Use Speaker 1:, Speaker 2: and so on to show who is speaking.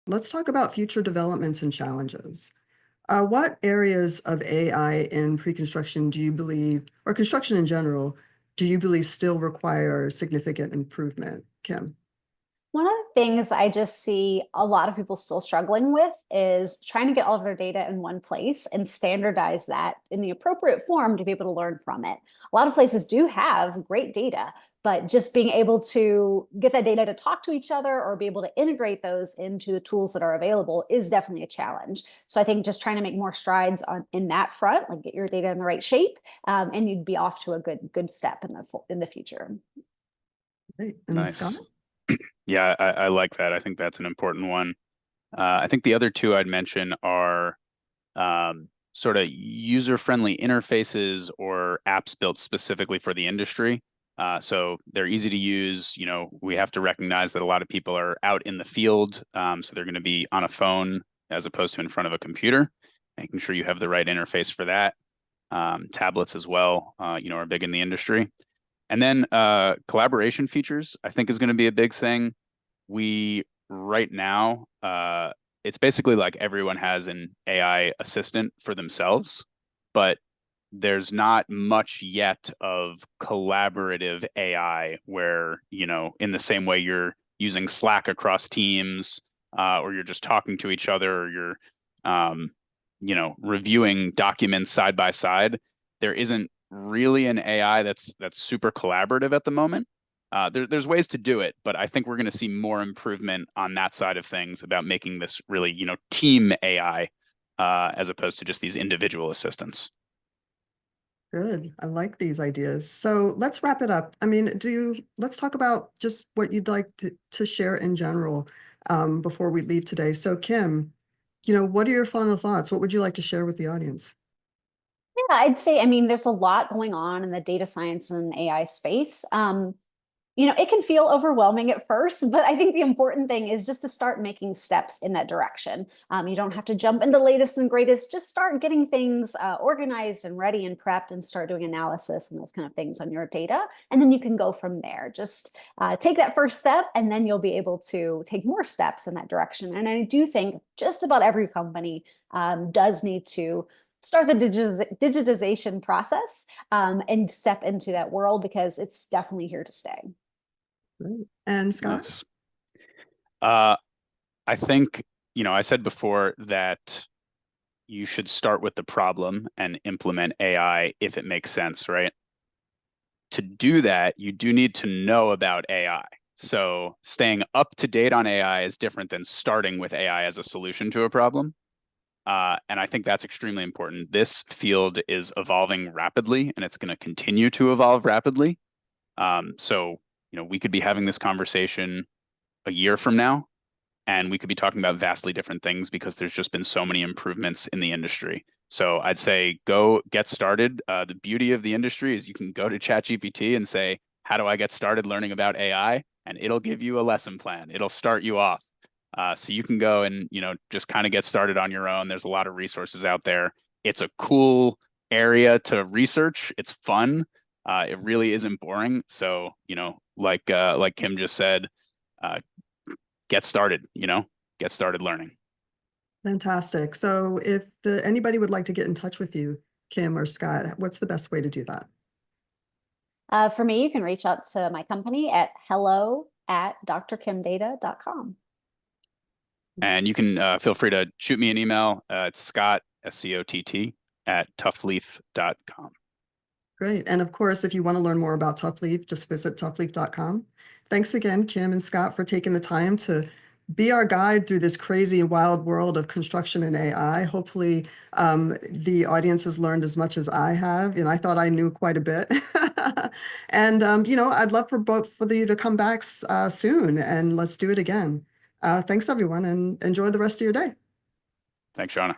Speaker 1: let's talk about future developments and challenges. What areas of AI in pre-construction do you believe, or construction in general, do you believe still require significant improvement, Kim?
Speaker 2: One of the things I just see a lot of people still struggling with is trying to get all of their data in one place and standardize that in the appropriate form to be able to learn from it. A lot of places do have great data, but just being able to get that data to talk to each other or be able to integrate those into the tools that are available is definitely a challenge. So I think just trying to make more strides in that front, like get your data in the right shape, and you'd be off to a good step in the future.
Speaker 1: Great. And Scott?
Speaker 3: Nice. Yeah, I like that. I think that's an important one. I think the other two I'd mention are sort of user-friendly interfaces or apps built specifically for the industry. So they're easy to use. You know, we have to recognize that a lot of people are out in the field, so they're going to be on a phone as opposed to in front of a computer. Making sure you have the right interface for that. Tablets as well, are big in the industry. And then collaboration features, I think, is going to be a big thing. We right now, it's basically like everyone has an AI assistant for themselves, but there's not much yet of collaborative AI where, in the same way you're using Slack across teams, or you're just talking to each other, or you're, reviewing documents side by side. There isn't really an AI that's super collaborative at the moment. There's ways to do it, but I think we're going to see more improvement on that side of things about making this really, team AI, as opposed to just these individual assistants.
Speaker 1: Good. I like these ideas. So let's wrap it up. I mean, let's talk about just what you'd like to share in general before we leave today. So Kim, what are your final thoughts? What would you like to share with the audience?
Speaker 2: Yeah, I'd say, I mean, there's a lot going on in the data science and AI space. It can feel overwhelming at first, but I think the important thing is just to start making steps in that direction. You don't have to jump into latest and greatest, just start getting things organized and ready and prepped and start doing analysis and those kind of things on your data. And then you can go from there. Just take that first step and then you'll be able to take more steps in that direction. And I do think just about every company does need to start the digitization process and step into that world because it's definitely here to stay.
Speaker 1: Great. And Scott?
Speaker 3: Nice. I think, I said before that you should start with the problem and implement AI if it makes sense, right? To do that, you do need to know about AI. So staying up to date on AI is different than starting with AI as a solution to a problem. And I think that's extremely important. This field is evolving rapidly, and it's going to continue to evolve rapidly. So, we could be having this conversation a year from now, and we could be talking about vastly different things because there's just been so many improvements in the industry. So I'd say go get started. The beauty of the industry is you can go to ChatGPT and say, how do I get started learning about AI? And it'll give you a lesson plan. It'll start you off. So you can go and, just kind of get started on your own. There's a lot of resources out there. It's a cool area to research. It's fun. It really isn't boring. So, like Kim just said, get started, get started learning.
Speaker 1: Fantastic. So if anybody would like to get in touch with you, Kim or Scott, what's the best way to do that?
Speaker 2: For me, you can reach out to my company at hello@drkimdata.com.
Speaker 3: And you can feel free to shoot me an email. It's Scott, SCOTT, @toughleaf.com.
Speaker 1: Great. And of course, if you want to learn more about Toughleaf, just visit toughleaf.com. Thanks again, Kim and Scott, for taking the time to be our guide through this crazy wild world of construction and AI. Hopefully, the audience has learned as much as I have, and I thought I knew quite a bit. And, I'd love for you to come back soon, and let's do it again. Thanks, everyone, and enjoy the rest of your day.
Speaker 3: Thanks, Shauna.